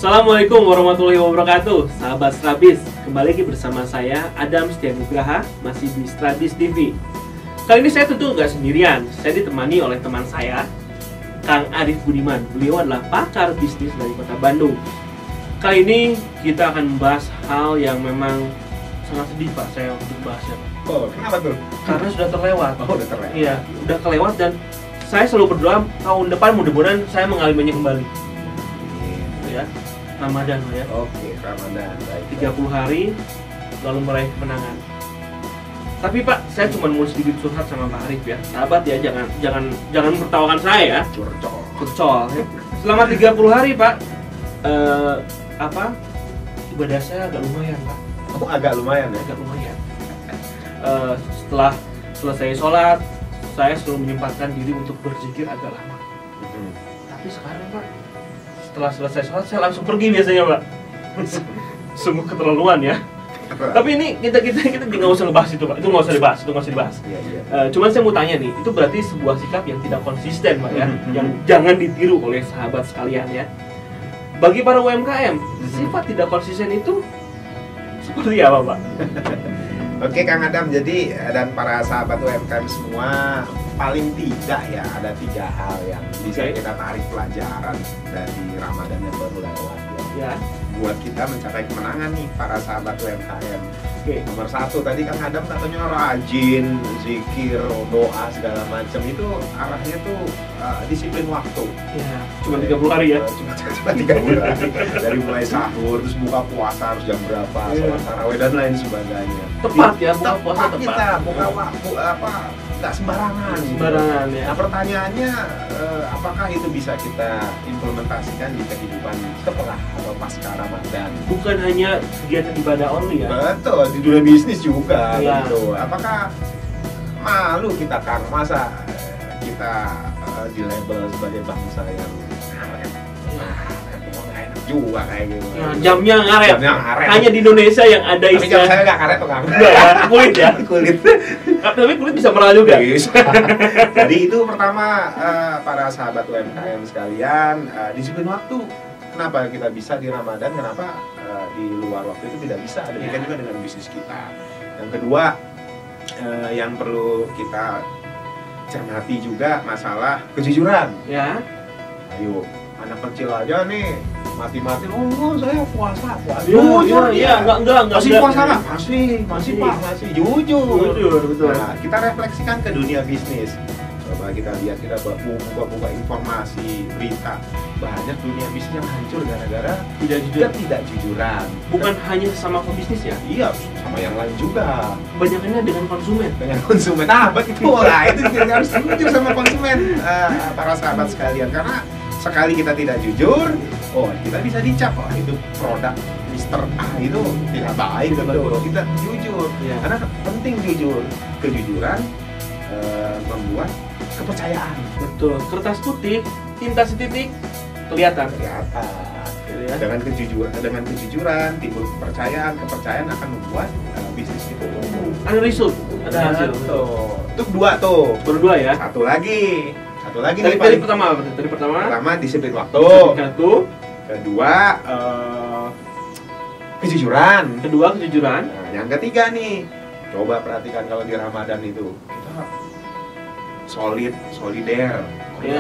Assalamualaikum warahmatullahi wabarakatuh, sahabat Strabis. Kembali lagi bersama saya Adam Setianugraha, masih di Strabis TV. Kali ini saya tentu nggak sendirian, saya ditemani oleh teman saya, Kang Arif Budiman. Beliau adalah pakar bisnis dari Kota Bandung. Kali ini kita akan membahas hal yang memang sangat sedih Pak, saya untuk bahasnya. Oh, kenapa tuh? Karena sudah terlewat. Oh, udah terlewat. Iya, udah kelewat dan saya selalu berdoa tahun depan mudah-mudahan saya mengalaminya kembali. Ya, Ramadan ya. Oke, Ramadan. Baik. 30 hari lalu meraih kemenangan. Tapi Pak, saya cuma mau sedikit curhat sama Pak Arif ya. Sahabat ya, jangan tertawakan saya ya. Curcol. Ya. Selama 30 hari Pak, ibadah saya agak lumayan Pak. Oh, agak lumayan ya. Agak lumayan. Setelah selesai sholat, saya selalu menyempatkan diri untuk berzikir agak lama. Tapi sekarang Pak, setelah selesai sholat saya langsung pergi biasanya Pak. Sungguh keterlaluan ya. Tapi ini kita nggak usah ngebahas itu Pak. Itu nggak usah dibahas. Iya. Cuman saya mau tanya nih, itu berarti sebuah sikap yang tidak konsisten Pak ya, yang jangan ditiru oleh sahabat sekalian ya. Bagi para UMKM, sifat tidak konsisten itu seperti apa Pak? Oke, Kang Adam. Jadi dan para sahabat UMKM semua, paling tidak ya ada 3 hal yang bisa kita tarik pelajaran dari Ramadan yang baru lewat ya. Buat kita mencapai kemenangan nih para sahabat UMKM. Nomor 1 tadi Kang Adam katanya rajin, zikir, doa segala macam, itu arahnya tuh disiplin waktu. Ya, cuma 30 hari ya. Cuma 30 hari. Dari mulai sahur, terus buka puasa harus jam berapa, sholat tarawih dan lain sebagainya. Tepat ya, buka puasa tepat. Kita buka waktu nggak sembarangan. Sembarangan ya. Nah, pertanyaannya apakah itu bisa kita implementasikan di kehidupan setelah atau pasca Ramadan? Bukan hanya kegiatan ibadah only ya. Betul, di dunia bisnis juga ya. gitu. Apakah malu kita Kang, masa kita di label sebagai bangsa yang juga kayak gitu. Nah, jamnya ngaret. Ngaret. Hanya di Indonesia yang ada Tapi jam saya nggak karet tuh Kang. Enggak ya, kulit ya. Kulit. Tapi kulit bisa merah juga. Bisa. Jadi itu pertama, para sahabat UMKM sekalian, disiplin waktu. Kenapa kita bisa di Ramadan? Kenapa di luar waktu itu tidak bisa? Demikian juga dengan bisnis kita. Yang kedua, yang perlu kita cermati juga masalah kejujuran. Ya. Ayo, anak kecil aja nih mati-mati, oh saya puasa. Jujur, iya, enggak. Masih puasa nggak? Masih Pak, masih jujur. Betul. Nah, kita refleksikan ke dunia bisnis. Coba kita lihat, kita buka informasi, berita, banyak dunia bisnis yang hancur gara-gara tidak jujuran. Bukan hanya sama pebisnis ya? Iya, sama yang lain juga. Kebanyakannya dengan konsumen. Nah, betul lah, itu kita harus jujur sama konsumen, para sahabat sekalian. Karena sekali kita tidak jujur, kita bisa dicap, itu produk Mister A itu tidak baik. Betul. Kita jujur, karena penting jujur. Kejujuran membuat kepercayaan. Betul. Kertas putih, tinta setitik, kelihatan. Dengan kejujuran timbul kepercayaan akan membuat bisnis itu tumbuh. Ada result, ada hasil. Itu 2 tuh. Baru 2 ya. Satu lagi Tadi pertama disiplin waktu. Kedua kejujuran. Nah, yang ketiga nih, coba perhatikan kalau di Ramadan itu kita solider,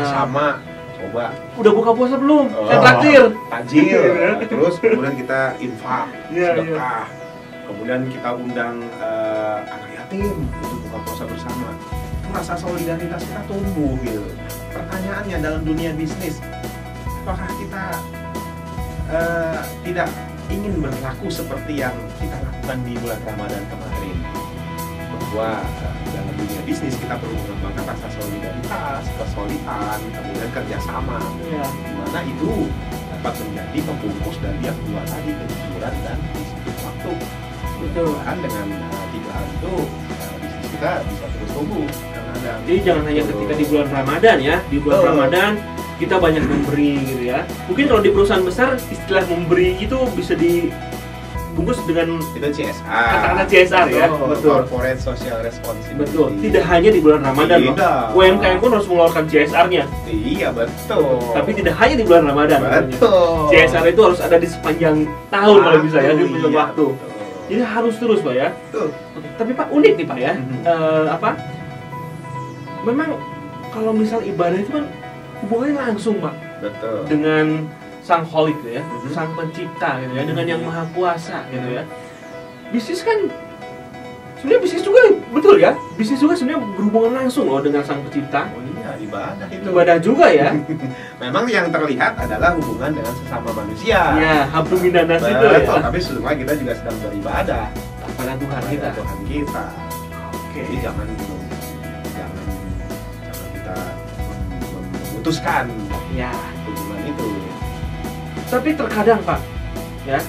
sama. Coba. Udah buka puasa belum? Saya traktir. Tajil. Terus kemudian kita infak, sedekah. Kemudian kita undang anak yatim untuk buka puasa bersama. Rasa solidaritas kita tumbuh gitu. Pertanyaannya dalam dunia bisnis, apakah kita tidak ingin berlaku seperti yang kita lakukan di bulan Ramadan kemarin? Bahwa dalam dunia bisnis kita perlu mengembangkan rasa solidaritas, kesolidan, kemudian kerjasama. Dimana itu dapat menjadi pembungkus dari yang 2 tadi, kejujuran dan disiplin waktu. Mudah-mudahan dengan 3 hal itu bisnis kita bisa terus tumbuh. Jadi jangan hanya ketika di bulan Ramadan ya, di bulan Ramadan kita banyak memberi gitu ya. Mungkin kalau di perusahaan besar istilah memberi itu bisa dibungkus dengan Itu CSR. kata-kata CSR ya. Betul. Corporate Social Responsibility. Betul. Tidak hanya di bulan Ramadan loh. Tidak. UMKM pun harus mengeluarkan CSR-nya. Iya, betul. Tapi tidak hanya di bulan Ramadan. Betul. CSR itu harus ada di sepanjang tahun kalau bisa ya, di sepanjang Iya, waktu. betul. Jadi harus terus Pak ya. Betul. Oke. Tapi Pak unik nih Pak ya. Mhm. Memang kalau misal ibadah itu kan hubungannya langsung Pak Betul. dengan sang holik gitu ya, Mhm. sang pencipta gitu ya, dengan yang maha kuasa gitu ya. Bisnis kan sebenarnya bisnis juga betul ya. Bisnis juga sebenarnya berhubungan langsung loh dengan sang pencipta. Oh iya, ibadah itu. Ibadah juga ya. Memang yang terlihat adalah hubungan dengan sesama manusia. Ya, hablu minanas itu Betul, ya. tapi sesungguhnya kita juga sedang beribadah Kepada Tuhan kepada kita. Tuhan kita. Oke. Jadi jangan kita memutuskan Ya. hubungan itu. Tapi terkadang Pak, ya,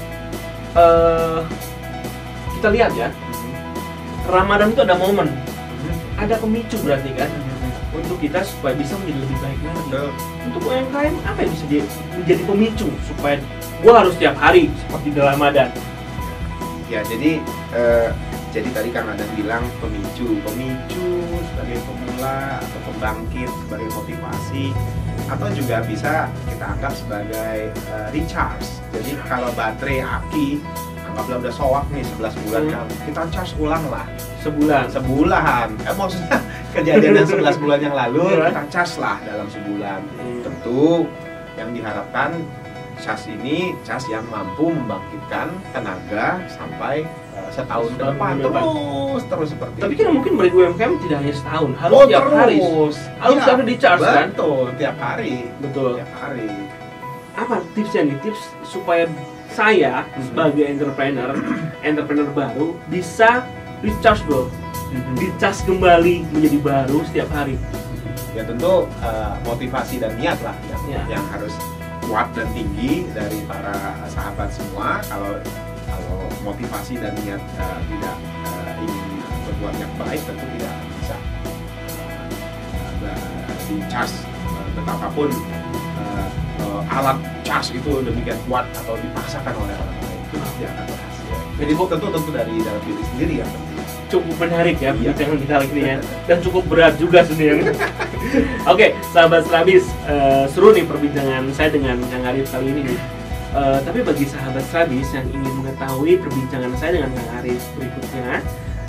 kita lihat ya, Ramadan itu ada momen, ada pemicu berarti kan, untuk kita supaya bisa menjadi lebih baik lagi. Betul. Untuk UMKM apa yang bisa menjadi pemicu supaya gua harus tiap hari seperti di Ramadan? Ya, jadi tadi Kang Adam bilang pemicu sebagai pemula atau pembangkit, sebagai motivasi, atau juga bisa kita anggap sebagai recharge. Jadi kalau baterai aki anggaplah udah soak nih 11 bulan kan, kita charge ulang lah Sebulan. maksudnya kejadian yang 11 bulan yang lalu Iya. kita charge lah dalam sebulan. Tentu yang diharapkan charge ini charge yang mampu membangkitkan tenaga sampai setahun ke depan, terus seperti Tapi itu. kan mungkin bagi UMKM tidak hanya setahun, harus tiap hari. Harus Iya, ada di charge kan? Betul, tiap hari. Betul. Tiap hari. Apa tipsnya nih? Tips supaya saya sebagai entrepreneur baru bisa rechargeable, dicas kembali menjadi baru setiap hari. Ya tentu motivasi dan niat lah Ya. yang harus kuat dan tinggi dari para sahabat semua. Kalau motivasi dan niat tidak ingin berbuat yang baik, tentu tidak akan bisa di charge betapapun alat charge itu demikian kuat atau dipaksakan oleh orang lain, itu pasti akan berhasil. Jadi tentu dari dalam diri sendiri yang penting. Cukup menarik ya Iya. perbincangan kita kali ini ya, dan cukup berat juga sebenarnya. Oke, sahabat Strabis, seru nih perbincangan saya dengan Kang Arif kali ini nih. Tapi bagi sahabat Strabis yang ingin mengetahui perbincangan saya dengan Kang Arif berikutnya,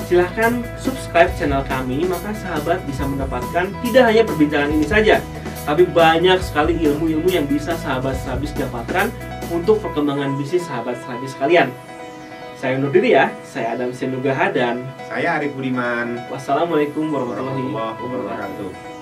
silahkan subscribe channel kami, maka sahabat bisa mendapatkan tidak hanya perbincangan ini saja, tapi banyak sekali ilmu-ilmu yang bisa sahabat Strabis dapatkan untuk perkembangan bisnis sahabat Strabis sekalian. Saya undur diri ya, saya Adam Senugraha dan Saya Arif Budiman. wassalamualaikum warahmatullahi Warahmatullahi wabarakatuh. wabarakatuh.